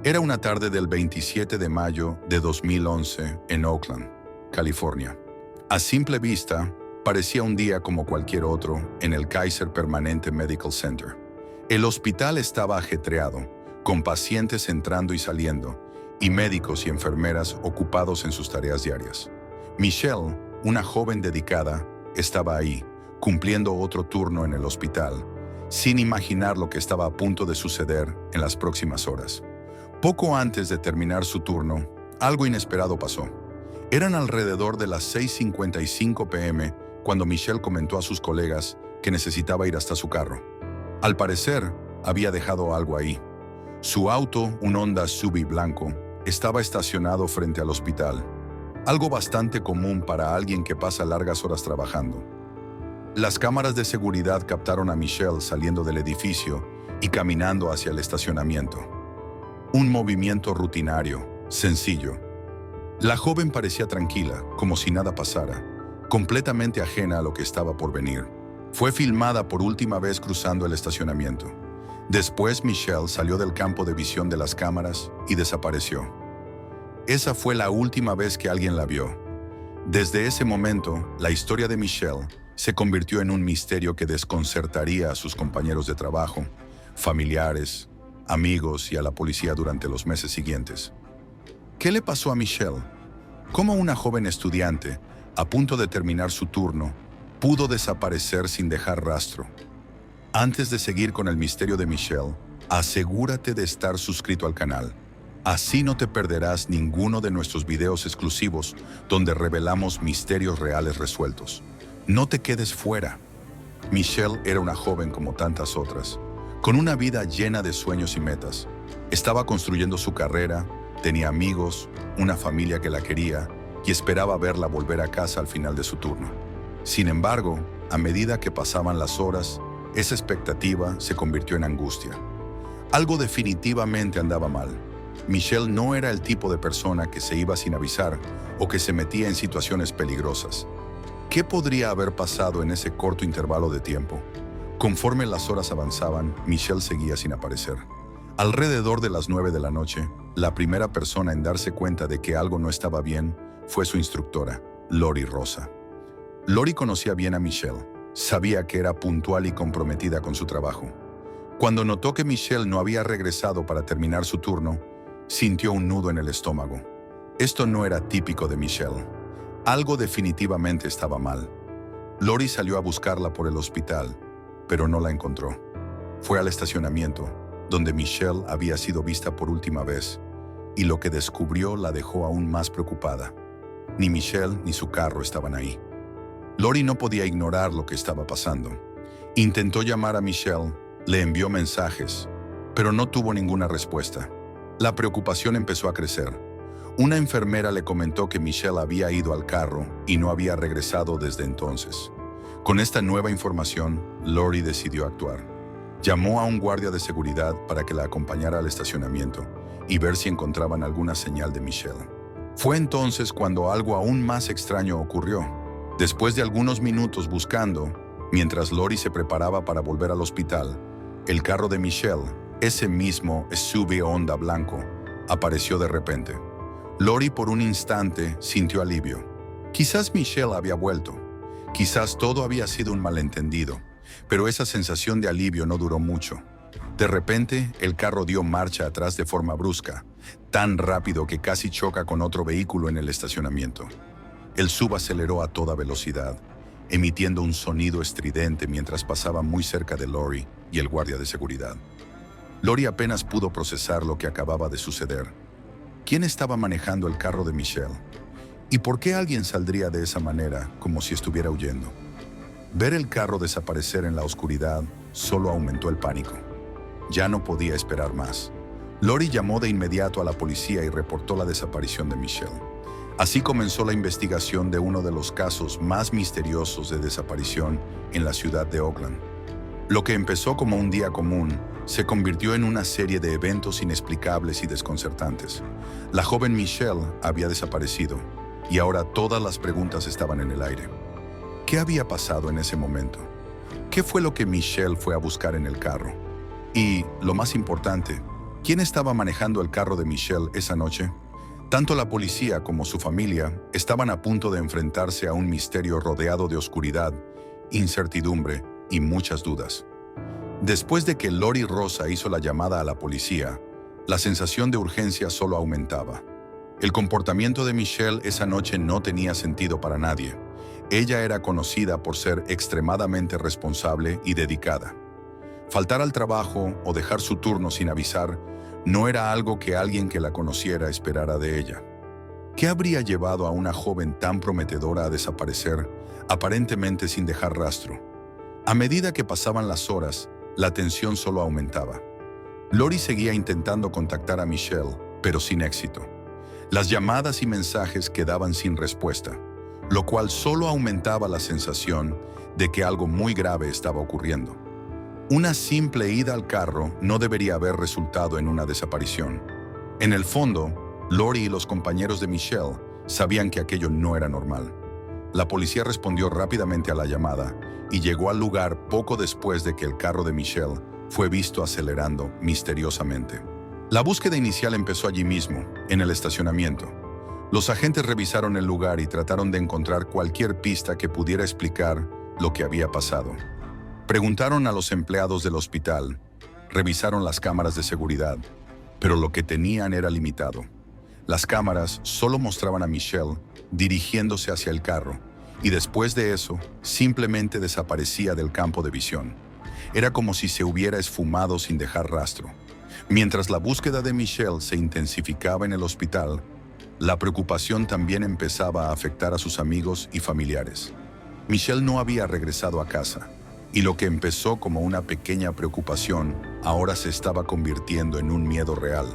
Era una tarde del 27 de mayo de 2011 en Oakland, California. A simple vista, parecía un día como cualquier otro en el Kaiser Permanente Medical Center. El hospital estaba ajetreado, con pacientes entrando y saliendo, y médicos y enfermeras ocupados en sus tareas diarias. Michelle, una joven dedicada, estaba ahí, cumpliendo otro turno en el hospital, sin imaginar lo que estaba a punto de suceder en las próximas horas. Poco antes de terminar su turno, algo inesperado pasó. Eran alrededor de las 6:55 p.m. cuando Michelle comentó a sus colegas que necesitaba ir hasta su carro. Al parecer, había dejado algo ahí. Su auto, un Honda Civic blanco, estaba estacionado frente al hospital. Algo bastante común para alguien que pasa largas horas trabajando. Las cámaras de seguridad captaron a Michelle saliendo del edificio y caminando hacia el estacionamiento. Un movimiento rutinario, sencillo. La joven parecía tranquila, como si nada pasara, completamente ajena a lo que estaba por venir. Fue filmada por última vez cruzando el estacionamiento. Después Michelle salió del campo de visión de las cámaras y desapareció. Esa fue la última vez que alguien la vio. Desde ese momento, la historia de Michelle se convirtió en un misterio que desconcertaría a sus compañeros de trabajo, familiares, amigos y a la policía durante los meses siguientes. ¿Qué le pasó a Michelle? ¿Cómo una joven estudiante, a punto de terminar su turno, pudo desaparecer sin dejar rastro? Antes de seguir con el misterio de Michelle, asegúrate de estar suscrito al canal. Así no te perderás ninguno de nuestros videos exclusivos donde revelamos misterios reales resueltos. No te quedes fuera. Michelle era una joven como tantas otras, con una vida llena de sueños y metas. Estaba construyendo su carrera, tenía amigos, una familia que la quería y esperaba verla volver a casa al final de su turno. Sin embargo, a medida que pasaban las horas, esa expectativa se convirtió en angustia. Algo definitivamente andaba mal. Michelle no era el tipo de persona que se iba sin avisar o que se metía en situaciones peligrosas. ¿Qué podría haber pasado en ese corto intervalo de tiempo? Conforme las horas avanzaban, Michelle seguía sin aparecer. Alrededor de las 9 de la noche, la primera persona en darse cuenta de que algo no estaba bien fue su instructora, Lori Rosa. Lori conocía bien a Michelle, sabía que era puntual y comprometida con su trabajo. Cuando notó que Michelle no había regresado para terminar su turno, sintió un nudo en el estómago. Esto no era típico de Michelle. Algo definitivamente estaba mal. Lori salió a buscarla por el hospital, pero no la encontró. Fue al estacionamiento, donde Michelle había sido vista por última vez, y lo que descubrió la dejó aún más preocupada. Ni Michelle ni su carro estaban ahí. Lori no podía ignorar lo que estaba pasando. Intentó llamar a Michelle, le envió mensajes, pero no tuvo ninguna respuesta. La preocupación empezó a crecer. Una enfermera le comentó que Michelle había ido al carro y no había regresado desde entonces. Con esta nueva información, Lori decidió actuar. Llamó a un guardia de seguridad para que la acompañara al estacionamiento y ver si encontraban alguna señal de Michelle. Fue entonces cuando algo aún más extraño ocurrió. Después de algunos minutos buscando, mientras Lori se preparaba para volver al hospital, el carro de Michelle, ese mismo SUV Honda blanco, apareció de repente. Lori por un instante sintió alivio. Quizás Michelle había vuelto. Quizás todo había sido un malentendido. Pero esa sensación de alivio no duró mucho. De repente, el carro dio marcha atrás de forma brusca, tan rápido que casi choca con otro vehículo en el estacionamiento. El SUV aceleró a toda velocidad, emitiendo un sonido estridente mientras pasaba muy cerca de Lori y el guardia de seguridad. Lori apenas pudo procesar lo que acababa de suceder. ¿Quién estaba manejando el carro de Michelle? ¿Y por qué alguien saldría de esa manera, como si estuviera huyendo? Ver el carro desaparecer en la oscuridad solo aumentó el pánico. Ya no podía esperar más. Lori llamó de inmediato a la policía y reportó la desaparición de Michelle. Así comenzó la investigación de uno de los casos más misteriosos de desaparición en la ciudad de Oakland. Lo que empezó como un día común se convirtió en una serie de eventos inexplicables y desconcertantes. La joven Michelle había desaparecido y ahora todas las preguntas estaban en el aire. ¿Qué había pasado en ese momento? ¿Qué fue lo que Michelle fue a buscar en el carro? Y, lo más importante, ¿Quién estaba manejando el carro de Michelle esa noche? Tanto la policía como su familia estaban a punto de enfrentarse a un misterio rodeado de oscuridad, incertidumbre y muchas dudas. Después de que Lori Rosa hizo la llamada a la policía, la sensación de urgencia solo aumentaba. El comportamiento de Michelle esa noche no tenía sentido para nadie. Ella era conocida por ser extremadamente responsable y dedicada. Faltar al trabajo o dejar su turno sin avisar no era algo que alguien que la conociera esperara de ella. ¿Qué habría llevado a una joven tan prometedora a desaparecer, aparentemente sin dejar rastro? A medida que pasaban las horas, la tensión solo aumentaba. Lori seguía intentando contactar a Michelle, pero sin éxito. Las llamadas y mensajes quedaban sin respuesta, lo cual solo aumentaba la sensación de que algo muy grave estaba ocurriendo. Una simple ida al carro no debería haber resultado en una desaparición. En el fondo, Lori y los compañeros de Michelle sabían que aquello no era normal. La policía respondió rápidamente a la llamada y llegó al lugar poco después de que el carro de Michelle fue visto acelerando misteriosamente. La búsqueda inicial empezó allí mismo, en el estacionamiento. Los agentes revisaron el lugar y trataron de encontrar cualquier pista que pudiera explicar lo que había pasado. Preguntaron a los empleados del hospital, revisaron las cámaras de seguridad, pero lo que tenían era limitado. Las cámaras solo mostraban a Michelle dirigiéndose hacia el carro, y después de eso, simplemente desaparecía del campo de visión. Era como si se hubiera esfumado sin dejar rastro. Mientras la búsqueda de Michelle se intensificaba en el hospital, la preocupación también empezaba a afectar a sus amigos y familiares. Michelle no había regresado a casa, y lo que empezó como una pequeña preocupación ahora se estaba convirtiendo en un miedo real.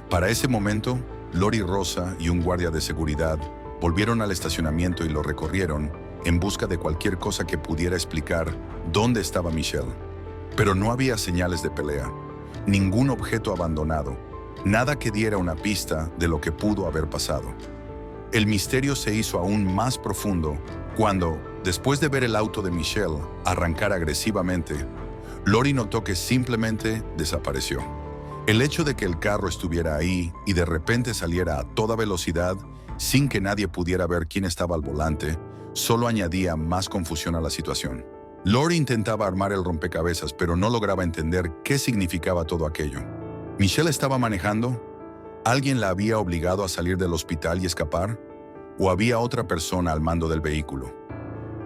Para ese momento, Lori Rosa y un guardia de seguridad volvieron al estacionamiento y lo recorrieron en busca de cualquier cosa que pudiera explicar dónde estaba Michelle. Pero no había señales de pelea, ningún objeto abandonado, nada que diera una pista de lo que pudo haber pasado. El misterio se hizo aún más profundo cuando, después de ver el auto de Michelle arrancar agresivamente, Lori notó que simplemente desapareció. El hecho de que el carro estuviera ahí y de repente saliera a toda velocidad, sin que nadie pudiera ver quién estaba al volante, solo añadía más confusión a la situación. Lori intentaba armar el rompecabezas, pero no lograba entender qué significaba todo aquello. ¿Michelle estaba manejando? ¿Alguien la había obligado a salir del hospital y escapar? ¿O había otra persona al mando del vehículo?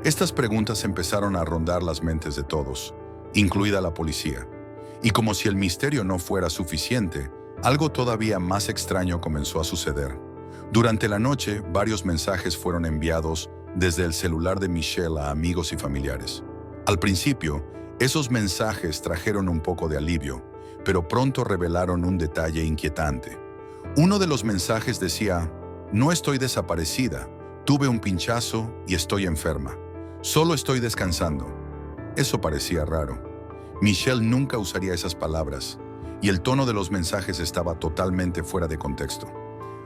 Estas preguntas empezaron a rondar las mentes de todos, incluida la policía. Y como si el misterio no fuera suficiente, algo todavía más extraño comenzó a suceder. Durante la noche, varios mensajes fueron enviados desde el celular de Michelle a amigos y familiares. Al principio, esos mensajes trajeron un poco de alivio, pero pronto revelaron un detalle inquietante. Uno de los mensajes decía: "No estoy desaparecida, tuve un pinchazo y estoy enferma. Solo estoy descansando". Eso parecía raro. Michelle nunca usaría esas palabras, y el tono de los mensajes estaba totalmente fuera de contexto.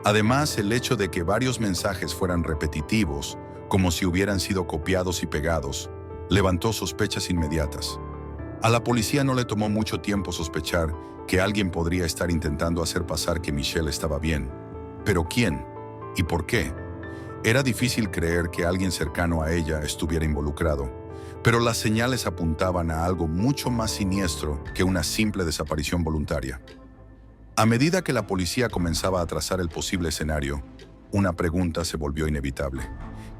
Además, el hecho de que varios mensajes fueran repetitivos, como si hubieran sido copiados y pegados, levantó sospechas inmediatas. A la policía no le tomó mucho tiempo sospechar que alguien podría estar intentando hacer pasar que Michelle estaba bien. ¿Pero quién? ¿Y por qué? Era difícil creer que alguien cercano a ella estuviera involucrado, pero las señales apuntaban a algo mucho más siniestro que una simple desaparición voluntaria. A medida que la policía comenzaba a trazar el posible escenario, una pregunta se volvió inevitable.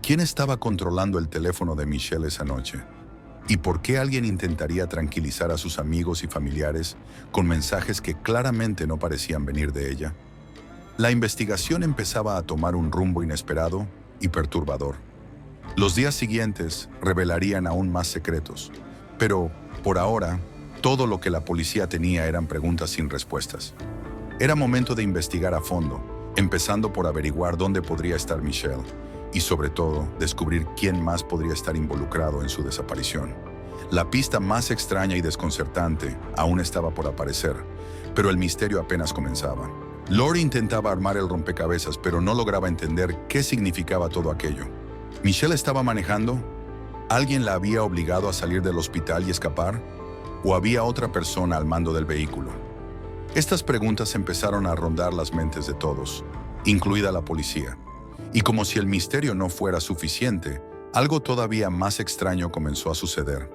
¿Quién estaba controlando el teléfono de Michelle esa noche? ¿Y por qué alguien intentaría tranquilizar a sus amigos y familiares con mensajes que claramente no parecían venir de ella? La investigación empezaba a tomar un rumbo inesperado y perturbador. Los días siguientes revelarían aún más secretos, pero, por ahora, todo lo que la policía tenía eran preguntas sin respuestas. Era momento de investigar a fondo, empezando por averiguar dónde podría estar Michelle y, sobre todo, descubrir quién más podría estar involucrado en su desaparición. La pista más extraña y desconcertante aún estaba por aparecer, pero el misterio apenas comenzaba. Lori intentaba armar el rompecabezas, pero no lograba entender qué significaba todo aquello. ¿Michelle estaba manejando? ¿Alguien la había obligado a salir del hospital y escapar? ¿O había otra persona al mando del vehículo? Estas preguntas empezaron a rondar las mentes de todos, incluida la policía. Y como si el misterio no fuera suficiente, algo todavía más extraño comenzó a suceder.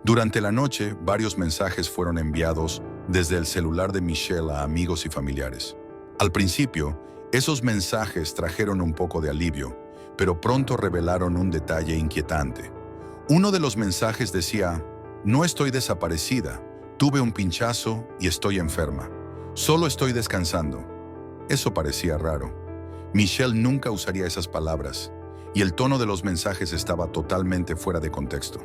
Durante la noche, varios mensajes fueron enviados desde el celular de Michelle a amigos y familiares. Al principio, esos mensajes trajeron un poco de alivio, pero pronto revelaron un detalle inquietante. Uno de los mensajes decía: "No estoy desaparecida, tuve un pinchazo y estoy enferma. Solo estoy descansando". Eso parecía raro. Michelle nunca usaría esas palabras, y el tono de los mensajes estaba totalmente fuera de contexto.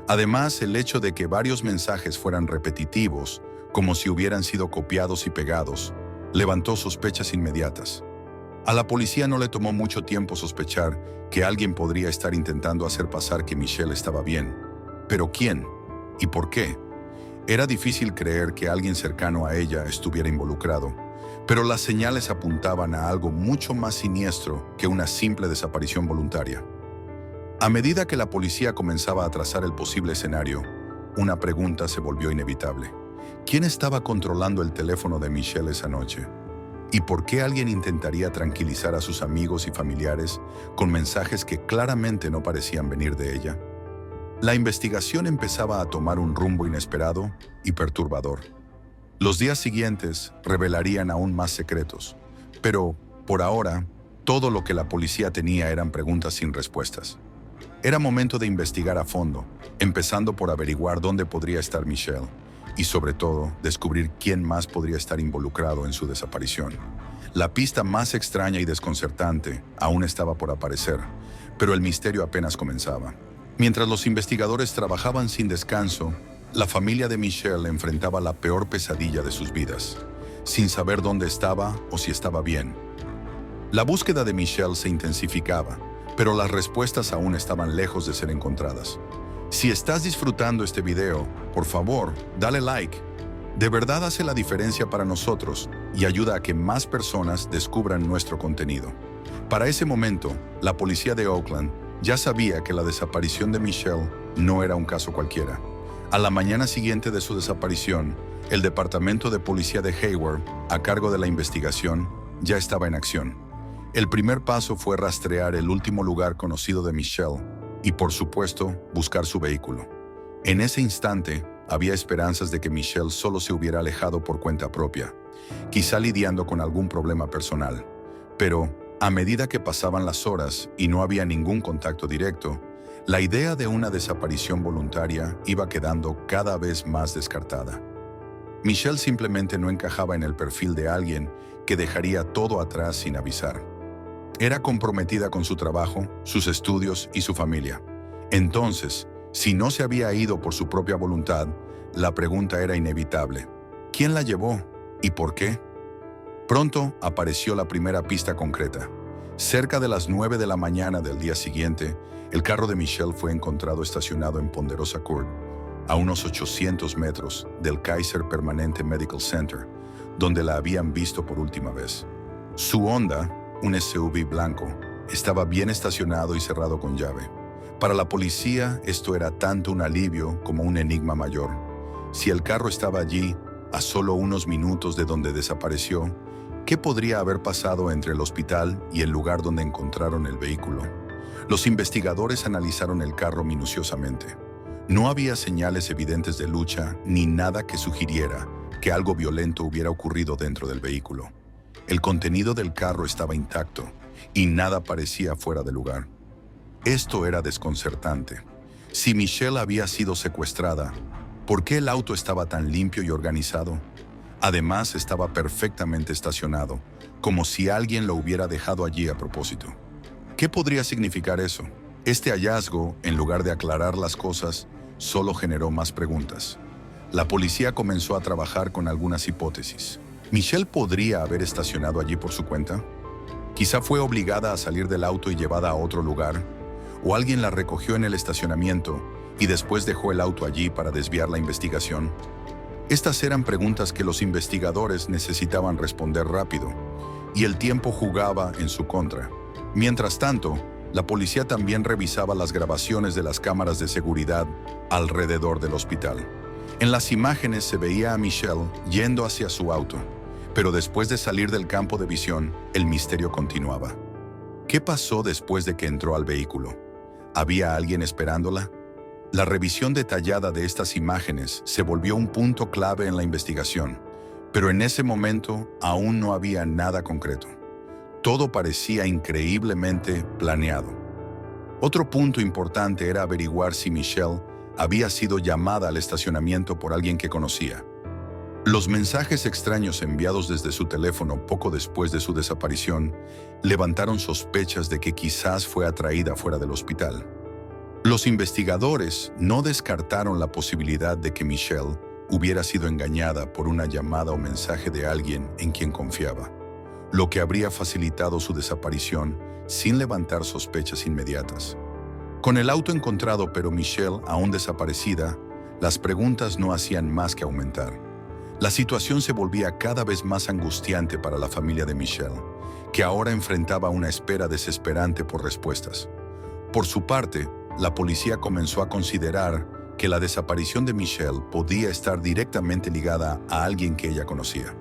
Además, el hecho de que varios mensajes fueran repetitivos, como si hubieran sido copiados y pegados, levantó sospechas inmediatas. A la policía no le tomó mucho tiempo sospechar que alguien podría estar intentando hacer pasar que Michelle estaba bien. ¿Pero quién? ¿Y por qué? Era difícil creer que alguien cercano a ella estuviera involucrado, pero las señales apuntaban a algo mucho más siniestro que una simple desaparición voluntaria. A medida que la policía comenzaba a trazar el posible escenario, una pregunta se volvió inevitable. ¿Quién estaba controlando el teléfono de Michelle esa noche? ¿Y por qué alguien intentaría tranquilizar a sus amigos y familiares con mensajes que claramente no parecían venir de ella? La investigación empezaba a tomar un rumbo inesperado y perturbador. Los días siguientes revelarían aún más secretos, pero, por ahora, todo lo que la policía tenía eran preguntas sin respuestas. Era momento de investigar a fondo, empezando por averiguar dónde podría estar Michelle y, sobre todo, descubrir quién más podría estar involucrado en su desaparición. La pista más extraña y desconcertante aún estaba por aparecer, pero el misterio apenas comenzaba. Mientras los investigadores trabajaban sin descanso, la familia de Michelle enfrentaba la peor pesadilla de sus vidas, sin saber dónde estaba o si estaba bien. La búsqueda de Michelle se intensificaba, pero las respuestas aún estaban lejos de ser encontradas. Si estás disfrutando este video, por favor, dale like. De verdad hace la diferencia para nosotros y ayuda a que más personas descubran nuestro contenido. Para ese momento, la policía de Oakland ya sabía que la desaparición de Michelle no era un caso cualquiera. A la mañana siguiente de su desaparición, el departamento de policía de Hayward, a cargo de la investigación, ya estaba en acción. El primer paso fue rastrear el último lugar conocido de Michelle y, por supuesto, buscar su vehículo. En ese instante, había esperanzas de que Michelle solo se hubiera alejado por cuenta propia, quizá lidiando con algún problema personal. Pero, a medida que pasaban las horas y no había ningún contacto directo, la idea de una desaparición voluntaria iba quedando cada vez más descartada. Michelle simplemente no encajaba en el perfil de alguien que dejaría todo atrás sin avisar. Era comprometida con su trabajo, sus estudios y su familia. Entonces, si no se había ido por su propia voluntad, la pregunta era inevitable. ¿Quién la llevó? ¿Y por qué? Pronto apareció la primera pista concreta. Cerca de las 9 de la mañana del día siguiente, el carro de Michelle fue encontrado estacionado en Ponderosa Court, a unos 800 metros del Kaiser Permanente Medical Center, donde la habían visto por última vez. Su Honda, un SUV blanco, estaba bien estacionado y cerrado con llave. Para la policía, esto era tanto un alivio como un enigma mayor. Si el carro estaba allí, a solo unos minutos de donde desapareció, ¿qué podría haber pasado entre el hospital y el lugar donde encontraron el vehículo? Los investigadores analizaron el carro minuciosamente. No había señales evidentes de lucha ni nada que sugiriera que algo violento hubiera ocurrido dentro del vehículo. El contenido del carro estaba intacto y nada parecía fuera de lugar. Esto era desconcertante. Si Michelle había sido secuestrada, ¿por qué el auto estaba tan limpio y organizado? Además, estaba perfectamente estacionado, como si alguien lo hubiera dejado allí a propósito. ¿Qué podría significar eso? Este hallazgo, en lugar de aclarar las cosas, solo generó más preguntas. La policía comenzó a trabajar con algunas hipótesis. ¿Michelle podría haber estacionado allí por su cuenta? Quizá fue obligada a salir del auto y llevada a otro lugar, o alguien la recogió en el estacionamiento y después dejó el auto allí para desviar la investigación. Estas eran preguntas que los investigadores necesitaban responder rápido, y el tiempo jugaba en su contra. Mientras tanto, la policía también revisaba las grabaciones de las cámaras de seguridad alrededor del hospital. En las imágenes se veía a Michelle yendo hacia su auto, pero después de salir del campo de visión, el misterio continuaba. ¿Qué pasó después de que entró al vehículo? ¿Había alguien esperándola? La revisión detallada de estas imágenes se volvió un punto clave en la investigación, pero en ese momento aún no había nada concreto. Todo parecía increíblemente planeado. Otro punto importante era averiguar si Michelle había sido llamada al estacionamiento por alguien que conocía. Los mensajes extraños enviados desde su teléfono poco después de su desaparición levantaron sospechas de que quizás fue atraída fuera del hospital. Los investigadores no descartaron la posibilidad de que Michelle hubiera sido engañada por una llamada o mensaje de alguien en quien confiaba, lo que habría facilitado su desaparición sin levantar sospechas inmediatas. Con el auto encontrado pero Michelle aún desaparecida, las preguntas no hacían más que aumentar. La situación se volvía cada vez más angustiante para la familia de Michelle, que ahora enfrentaba una espera desesperante por respuestas. Por su parte, la policía comenzó a considerar que la desaparición de Michelle podía estar directamente ligada a alguien que ella conocía.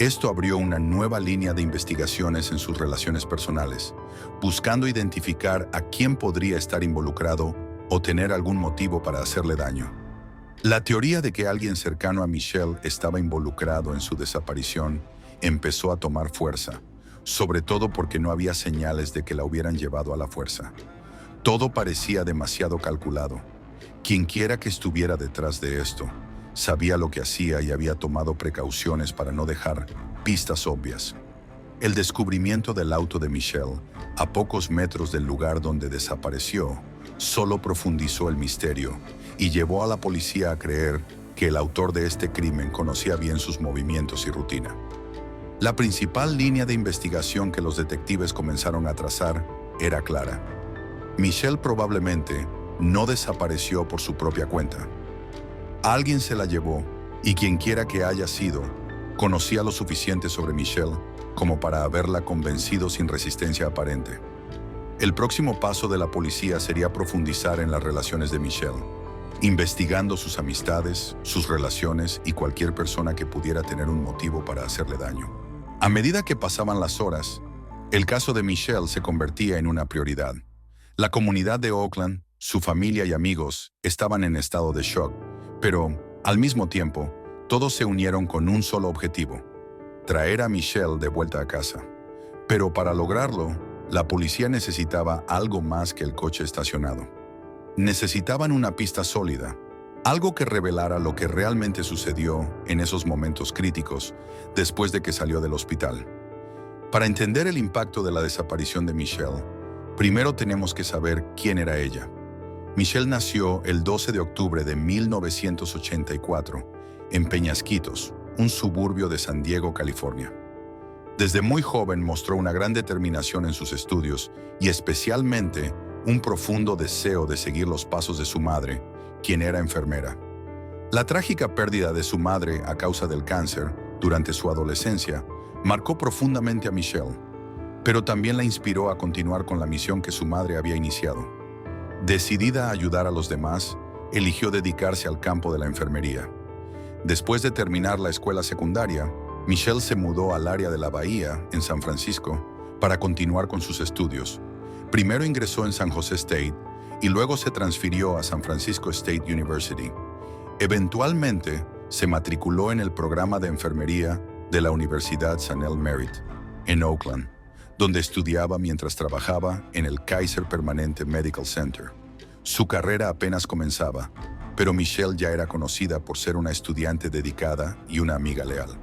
Esto abrió una nueva línea de investigaciones en sus relaciones personales, buscando identificar a quién podría estar involucrado o tener algún motivo para hacerle daño. La teoría de que alguien cercano a Michelle estaba involucrado en su desaparición empezó a tomar fuerza, sobre todo porque no había señales de que la hubieran llevado a la fuerza. Todo parecía demasiado calculado. Quienquiera que estuviera detrás de esto sabía lo que hacía y había tomado precauciones para no dejar pistas obvias. El descubrimiento del auto de Michelle, a pocos metros del lugar donde desapareció, solo profundizó el misterio y llevó a la policía a creer que el autor de este crimen conocía bien sus movimientos y rutina. La principal línea de investigación que los detectives comenzaron a trazar era clara. Michelle probablemente no desapareció por su propia cuenta. Alguien se la llevó y quienquiera que haya sido, conocía lo suficiente sobre Michelle como para haberla convencido sin resistencia aparente. El próximo paso de la policía sería profundizar en las relaciones de Michelle, investigando sus amistades, sus relaciones y cualquier persona que pudiera tener un motivo para hacerle daño. A medida que pasaban las horas, el caso de Michelle se convertía en una prioridad. La comunidad de Oakland, su familia y amigos estaban en estado de shock, pero, al mismo tiempo, todos se unieron con un solo objetivo: traer a Michelle de vuelta a casa. Pero para lograrlo, la policía necesitaba algo más que el coche estacionado. Necesitaban una pista sólida, algo que revelara lo que realmente sucedió en esos momentos críticos después de que salió del hospital. Para entender el impacto de la desaparición de Michelle, primero tenemos que saber quién era ella. Michelle nació el 12 de octubre de 1984 en Peñasquitos, un suburbio de San Diego, California. Desde muy joven mostró una gran determinación en sus estudios y especialmente un profundo deseo de seguir los pasos de su madre, quien era enfermera. La trágica pérdida de su madre a causa del cáncer durante su adolescencia marcó profundamente a Michelle, pero también la inspiró a continuar con la misión que su madre había iniciado. Decidida a ayudar a los demás, eligió dedicarse al campo de la enfermería. Después de terminar la escuela secundaria, Michelle se mudó al área de la Bahía, en San Francisco, para continuar con sus estudios. Primero ingresó en San José State y luego se transfirió a San Francisco State University. Eventualmente, se matriculó en el programa de enfermería de la Universidad Sanel Merit, en Oakland, donde estudiaba mientras trabajaba en el Kaiser Permanente Medical Center. Su carrera apenas comenzaba, pero Michelle ya era conocida por ser una estudiante dedicada y una amiga leal.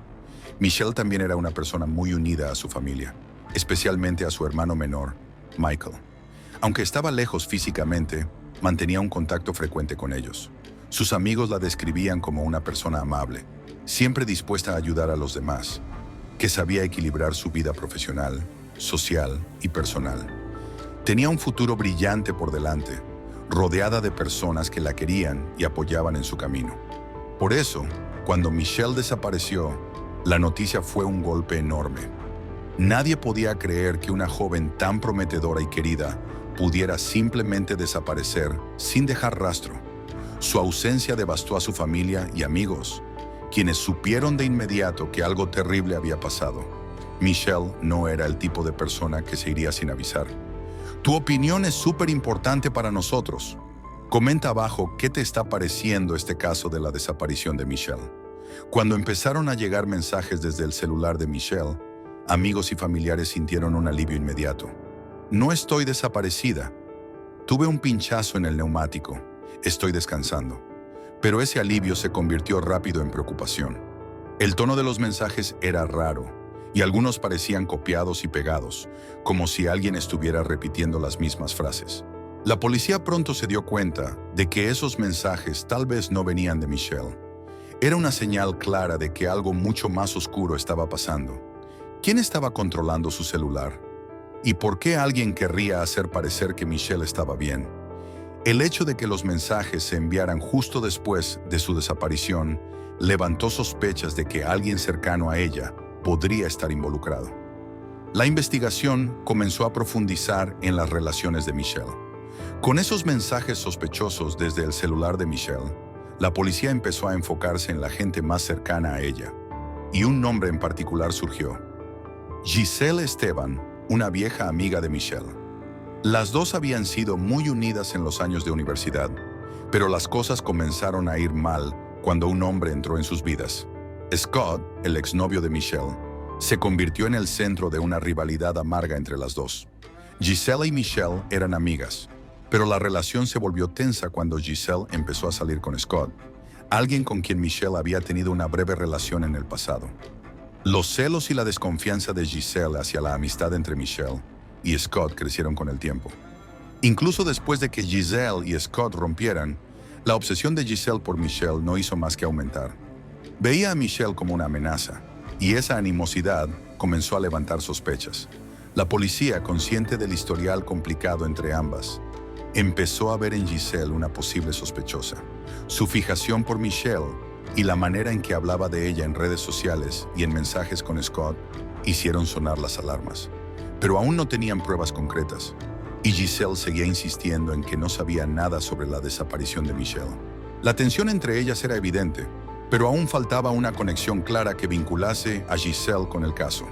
Michelle también era una persona muy unida a su familia, especialmente a su hermano menor, Michael. Aunque estaba lejos físicamente, mantenía un contacto frecuente con ellos. Sus amigos la describían como una persona amable, siempre dispuesta a ayudar a los demás, que sabía equilibrar su vida profesional, social y personal. Tenía un futuro brillante por delante, rodeada de personas que la querían y apoyaban en su camino. Por eso, cuando Michelle desapareció, la noticia fue un golpe enorme. Nadie podía creer que una joven tan prometedora y querida pudiera simplemente desaparecer sin dejar rastro. Su ausencia devastó a su familia y amigos, quienes supieron de inmediato que algo terrible había pasado. Michelle no era el tipo de persona que se iría sin avisar. Tu opinión es súper importante para nosotros. Comenta abajo qué te está pareciendo este caso de la desaparición de Michelle. Cuando empezaron a llegar mensajes desde el celular de Michelle, amigos y familiares sintieron un alivio inmediato. No estoy desaparecida. Tuve un pinchazo en el neumático. Estoy descansando. Pero ese alivio se convirtió rápido en preocupación. El tono de los mensajes era raro, y algunos parecían copiados y pegados, como si alguien estuviera repitiendo las mismas frases. La policía pronto se dio cuenta de que esos mensajes tal vez no venían de Michelle. Era una señal clara de que algo mucho más oscuro estaba pasando. ¿Quién estaba controlando su celular? ¿Y por qué alguien querría hacer parecer que Michelle estaba bien? El hecho de que los mensajes se enviaran justo después de su desaparición levantó sospechas de que alguien cercano a ella podría estar involucrado. La investigación comenzó a profundizar en las relaciones de Michelle. Con esos mensajes sospechosos desde el celular de Michelle, la policía empezó a enfocarse en la gente más cercana a ella, y un nombre en particular surgió: Giselle Esteban, una vieja amiga de Michelle. Las dos habían sido muy unidas en los años de universidad, pero las cosas comenzaron a ir mal cuando un hombre entró en sus vidas. Scott, el exnovio de Michelle, se convirtió en el centro de una rivalidad amarga entre las dos. Giselle y Michelle eran amigas, pero la relación se volvió tensa cuando Giselle empezó a salir con Scott, alguien con quien Michelle había tenido una breve relación en el pasado. Los celos y la desconfianza de Giselle hacia la amistad entre Michelle y Scott crecieron con el tiempo. Incluso después de que Giselle y Scott rompieran, la obsesión de Giselle por Michelle no hizo más que aumentar. Veía a Michelle como una amenaza, y esa animosidad comenzó a levantar sospechas. La policía, consciente del historial complicado entre ambas, empezó a ver en Giselle una posible sospechosa. Su fijación por Michelle y la manera en que hablaba de ella en redes sociales y en mensajes con Scott hicieron sonar las alarmas. Pero aún no tenían pruebas concretas, y Giselle seguía insistiendo en que no sabía nada sobre la desaparición de Michelle. La tensión entre ellas era evidente, pero aún faltaba una conexión clara que vinculase a Giselle con el caso.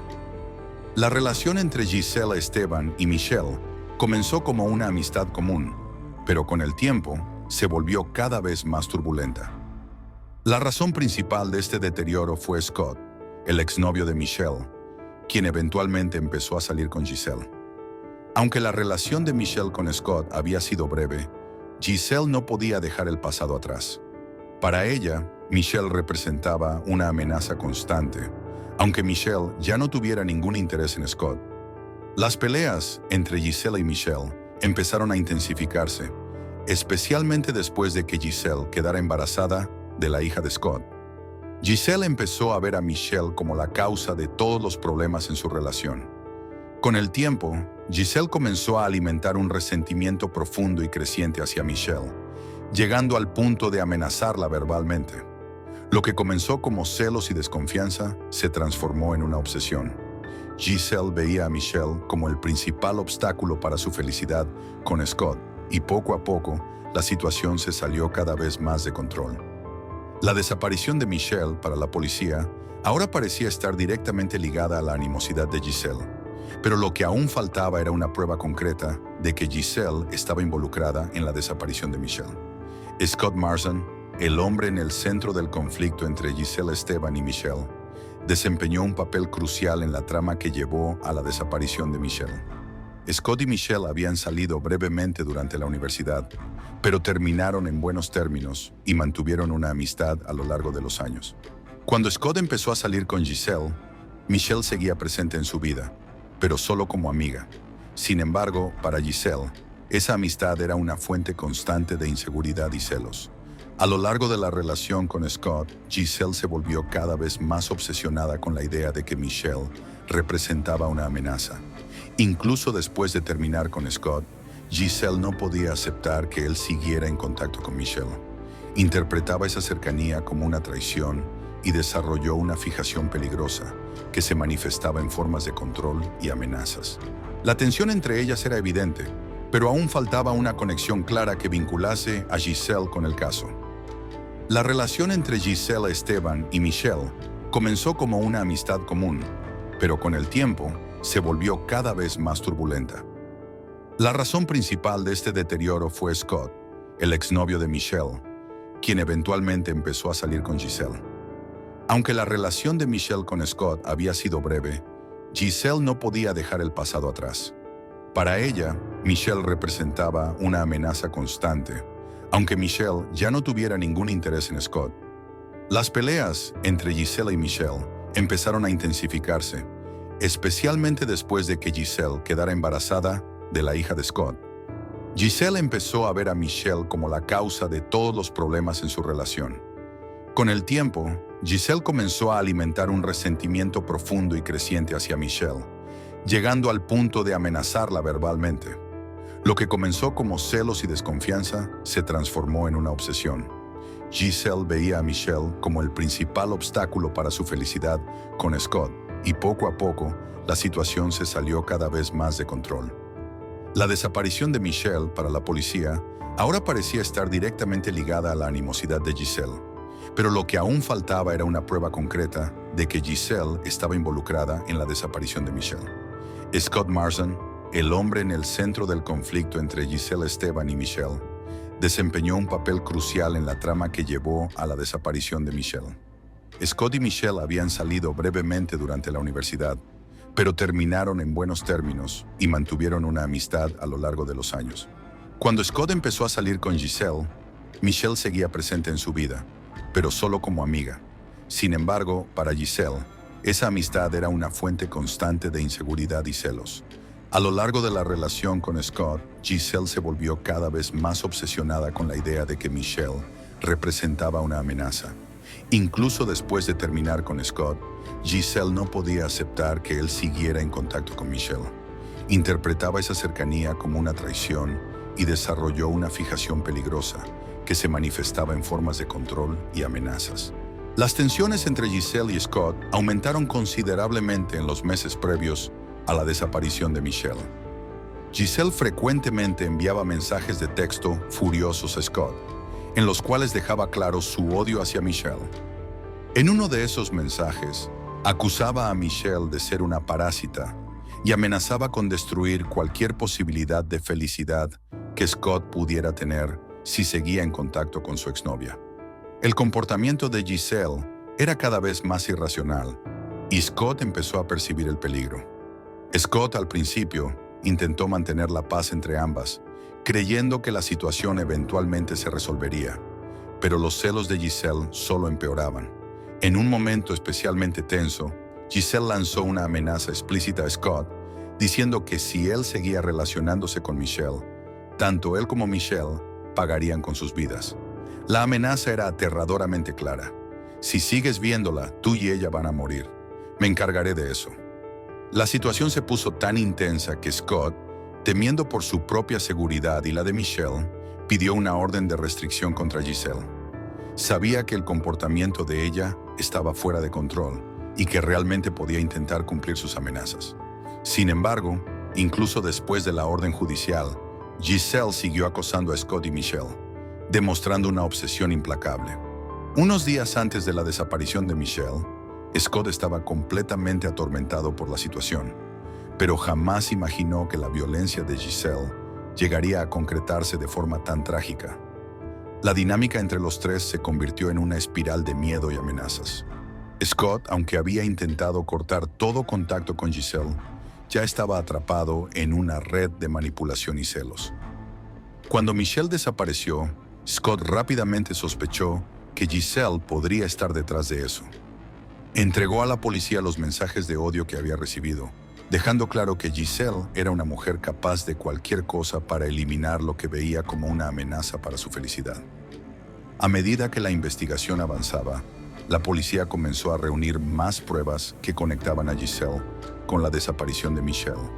La relación entre Giselle Esteban y Michelle comenzó como una amistad común, pero con el tiempo se volvió cada vez más turbulenta. La razón principal de este deterioro fue Scott, el exnovio de Michelle, quien eventualmente empezó a salir con Giselle. Aunque la relación de Michelle con Scott había sido breve, Giselle no podía dejar el pasado atrás. Para ella, Michelle representaba una amenaza constante, aunque Michelle ya no tuviera ningún interés en Scott. Las peleas entre Giselle y Michelle empezaron a intensificarse, especialmente después de que Giselle quedara embarazada de la hija de Scott. Giselle empezó a ver a Michelle como la causa de todos los problemas en su relación. Con el tiempo, Giselle comenzó a alimentar un resentimiento profundo y creciente hacia Michelle, llegando al punto de amenazarla verbalmente. Lo que comenzó como celos y desconfianza se transformó en una obsesión. Giselle veía a Michelle como el principal obstáculo para su felicidad con Scott, y poco a poco, la situación se salió cada vez más de control. La desaparición de Michelle para la policía ahora parecía estar directamente ligada a la animosidad de Giselle, pero lo que aún faltaba era una prueba concreta de que Giselle estaba involucrada en la desaparición de Michelle. Scott Marsden, el hombre en el centro del conflicto entre Giselle Esteban y Michelle, desempeñó un papel crucial en la trama que llevó a la desaparición de Michelle. Scott y Michelle habían salido brevemente durante la universidad, pero terminaron en buenos términos y mantuvieron una amistad a lo largo de los años. Cuando Scott empezó a salir con Giselle, Michelle seguía presente en su vida, pero solo como amiga. Sin embargo, para Giselle, esa amistad era una fuente constante de inseguridad y celos. A lo largo de la relación con Scott, Giselle se volvió cada vez más obsesionada con la idea de que Michelle representaba una amenaza. Incluso después de terminar con Scott, Giselle no podía aceptar que él siguiera en contacto con Michelle. Interpretaba esa cercanía como una traición y desarrolló una fijación peligrosa que se manifestaba en formas de control y amenazas. La tensión entre ellas era evidente, pero aún faltaba una conexión clara que vinculase a Giselle con el caso. La relación entre Giselle Esteban y Michelle comenzó como una amistad común, pero con el tiempo se volvió cada vez más turbulenta. La razón principal de este deterioro fue Scott, el exnovio de Michelle, quien eventualmente empezó a salir con Giselle. Aunque la relación de Michelle con Scott había sido breve, Giselle no podía dejar el pasado atrás. Para ella, Michelle representaba una amenaza constante, aunque Michelle ya no tuviera ningún interés en Scott. Las peleas entre Giselle y Michelle empezaron a intensificarse, especialmente después de que Giselle quedara embarazada de la hija de Scott. Giselle empezó a ver a Michelle como la causa de todos los problemas en su relación. Con el tiempo, Giselle comenzó a alimentar un resentimiento profundo y creciente hacia Michelle, llegando al punto de amenazarla verbalmente. Lo que comenzó como celos y desconfianza se transformó en una obsesión. Giselle veía a Michelle como el principal obstáculo para su felicidad con Scott, y poco a poco la situación se salió cada vez más de control. La desaparición de Michelle para la policía ahora parecía estar directamente ligada a la animosidad de Giselle, pero lo que aún faltaba era una prueba concreta de que Giselle estaba involucrada en la desaparición de Michelle. Scott Marsden, el hombre en el centro del conflicto entre Giselle Esteban y Michelle, desempeñó un papel crucial en la trama que llevó a la desaparición de Michelle. Scott y Michelle habían salido brevemente durante la universidad, pero terminaron en buenos términos y mantuvieron una amistad a lo largo de los años. Cuando Scott empezó a salir con Giselle, Michelle seguía presente en su vida, pero solo como amiga. Sin embargo, para Giselle, esa amistad era una fuente constante de inseguridad y celos. A lo largo de la relación con Scott, Giselle se volvió cada vez más obsesionada con la idea de que Michelle representaba una amenaza. Incluso después de terminar con Scott, Giselle no podía aceptar que él siguiera en contacto con Michelle. Interpretaba esa cercanía como una traición y desarrolló una fijación peligrosa que se manifestaba en formas de control y amenazas. Las tensiones entre Giselle y Scott aumentaron considerablemente en los meses previos a la desaparición de Michelle. Giselle frecuentemente enviaba mensajes de texto furiosos a Scott, en los cuales dejaba claro su odio hacia Michelle. En uno de esos mensajes, acusaba a Michelle de ser una parásita y amenazaba con destruir cualquier posibilidad de felicidad que Scott pudiera tener si seguía en contacto con su exnovia. El comportamiento de Giselle era cada vez más irracional y Scott empezó a percibir el peligro. Scott al principio intentó mantener la paz entre ambas, creyendo que la situación eventualmente se resolvería, pero los celos de Giselle solo empeoraban. En un momento especialmente tenso, Giselle lanzó una amenaza explícita a Scott, diciendo que si él seguía relacionándose con Michelle, tanto él como Michelle pagarían con sus vidas. La amenaza era aterradoramente clara. Si sigues viéndola, tú y ella van a morir. Me encargaré de eso. La situación se puso tan intensa que Scott, temiendo por su propia seguridad y la de Michelle, pidió una orden de restricción contra Giselle. Sabía que el comportamiento de ella estaba fuera de control y que realmente podía intentar cumplir sus amenazas. Sin embargo, incluso después de la orden judicial, Giselle siguió acosando a Scott y Michelle, demostrando una obsesión implacable. Unos días antes de la desaparición de Michelle, Scott estaba completamente atormentado por la situación, pero jamás imaginó que la violencia de Giselle llegaría a concretarse de forma tan trágica. La dinámica entre los tres se convirtió en una espiral de miedo y amenazas. Scott, aunque había intentado cortar todo contacto con Giselle, ya estaba atrapado en una red de manipulación y celos. Cuando Michelle desapareció, Scott rápidamente sospechó que Giselle podría estar detrás de eso. Entregó a la policía los mensajes de odio que había recibido, dejando claro que Giselle era una mujer capaz de cualquier cosa para eliminar lo que veía como una amenaza para su felicidad. A medida que la investigación avanzaba, la policía comenzó a reunir más pruebas que conectaban a Giselle con la desaparición de Michelle.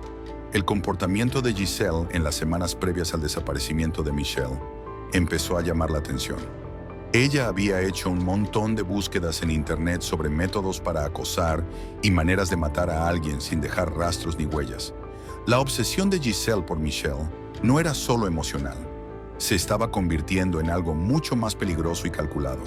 El comportamiento de Giselle en las semanas previas al desaparecimiento de Michelle empezó a llamar la atención. Ella había hecho un montón de búsquedas en internet sobre métodos para acosar y maneras de matar a alguien sin dejar rastros ni huellas. La obsesión de Giselle por Michelle no era solo emocional. se estaba convirtiendo en algo mucho más peligroso y calculado.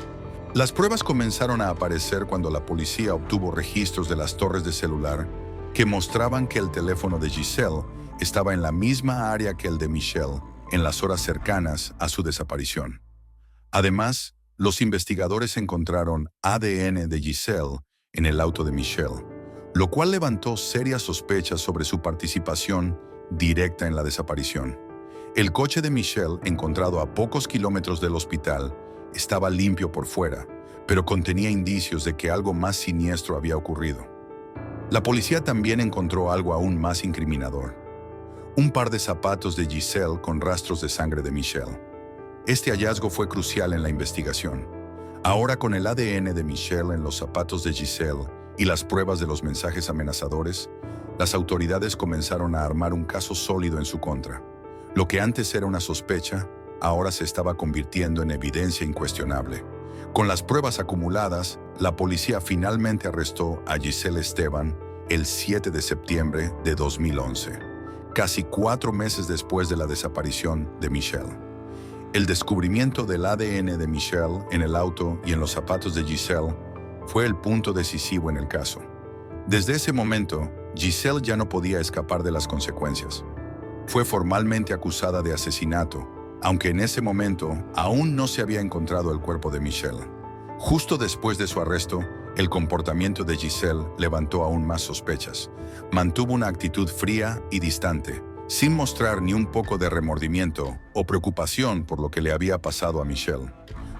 Las pruebas comenzaron a aparecer cuando la policía obtuvo registros de las torres de celular que mostraban que el teléfono de Giselle estaba en la misma área que el de Michelle en las horas cercanas a su desaparición. Además, los investigadores encontraron ADN de Giselle en el auto de Michelle, lo cual levantó serias sospechas sobre su participación directa en la desaparición. El coche de Michelle, encontrado a pocos kilómetros del hospital, estaba limpio por fuera, pero contenía indicios de que algo más siniestro había ocurrido. La policía también encontró algo aún más incriminador: un par de zapatos de Giselle con rastros de sangre de Michelle. Este hallazgo fue crucial en la investigación. Ahora, con el ADN de Michelle en los zapatos de Giselle y las pruebas de los mensajes amenazadores, las autoridades comenzaron a armar un caso sólido en su contra. Lo que antes era una sospecha, ahora se estaba convirtiendo en evidencia incuestionable. Con las pruebas acumuladas, la policía finalmente arrestó a Giselle Esteban el 7 de septiembre de 2011, casi 4 meses después de la desaparición de Michelle. El descubrimiento del ADN de Michelle en el auto y en los zapatos de Giselle fue el punto decisivo en el caso. Desde ese momento, Giselle ya no podía escapar de las consecuencias. Fue formalmente acusada de asesinato, aunque en ese momento aún no se había encontrado el cuerpo de Michelle. Justo después de su arresto, el comportamiento de Giselle levantó aún más sospechas. Mantuvo una actitud fría y distante, sin mostrar ni un poco de remordimiento o preocupación por lo que le había pasado a Michelle.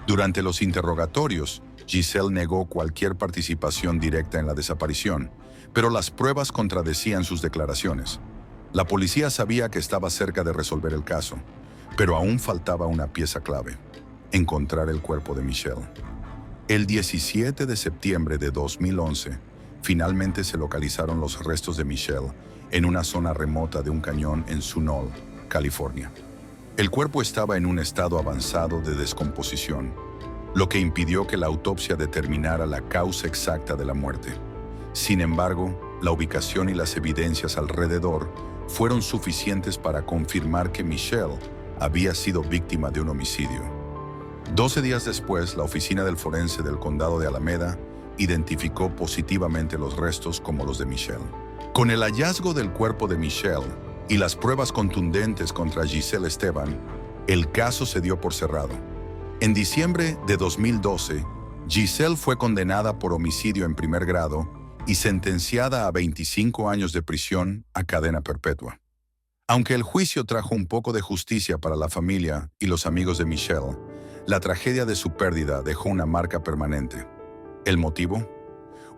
Durante los interrogatorios, Giselle negó cualquier participación directa en la desaparición, pero las pruebas contradecían sus declaraciones. La policía sabía que estaba cerca de resolver el caso, pero aún faltaba una pieza clave: encontrar el cuerpo de Michelle. El 17 de septiembre de 2011, finalmente se localizaron los restos de Michelle en una zona remota de un cañón en Sunol, California. El cuerpo estaba en un estado avanzado de descomposición, lo que impidió que la autopsia determinara la causa exacta de la muerte. Sin embargo, la ubicación y las evidencias alrededor fueron suficientes para confirmar que Michelle había sido víctima de un homicidio. 12 días después, la oficina del forense del condado de Alameda identificó positivamente los restos como los de Michelle. Con el hallazgo del cuerpo de Michelle y las pruebas contundentes contra Giselle Esteban, el caso se dio por cerrado. En diciembre de 2012, Giselle fue condenada por homicidio en primer grado y sentenciada a 25 años de prisión a cadena perpetua. Aunque el juicio trajo un poco de justicia para la familia y los amigos de Michelle, la tragedia de su pérdida dejó una marca permanente. ¿El motivo?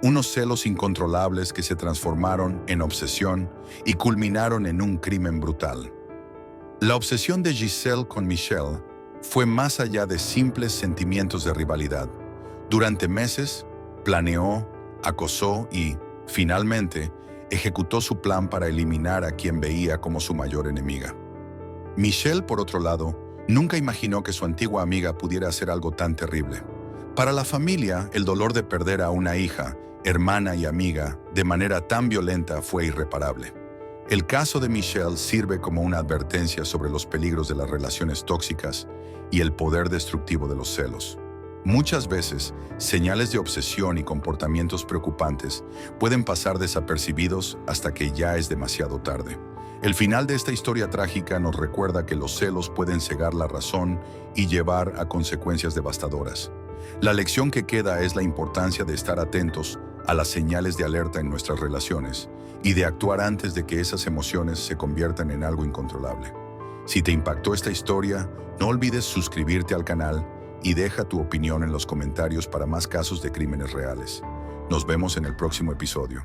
Unos celos incontrolables que se transformaron en obsesión y culminaron en un crimen brutal. La obsesión de Giselle con Michelle fue más allá de simples sentimientos de rivalidad. Durante meses, planeó, acosó y, finalmente, ejecutó su plan para eliminar a quien veía como su mayor enemiga. Michelle, por otro lado, nunca imaginó que su antigua amiga pudiera hacer algo tan terrible. Para la familia, el dolor de perder a una hija, hermana y amiga de manera tan violenta fue irreparable. El caso de Michelle sirve como una advertencia sobre los peligros de las relaciones tóxicas y el poder destructivo de los celos. Muchas veces, señales de obsesión y comportamientos preocupantes pueden pasar desapercibidos hasta que ya es demasiado tarde. El final de esta historia trágica nos recuerda que los celos pueden cegar la razón y llevar a consecuencias devastadoras. La lección que queda es la importancia de estar atentos a las señales de alerta en nuestras relaciones y de actuar antes de que esas emociones se conviertan en algo incontrolable. Si te impactó esta historia, no olvides suscribirte al canal y deja tu opinión en los comentarios para más casos de crímenes reales. Nos vemos en el próximo episodio.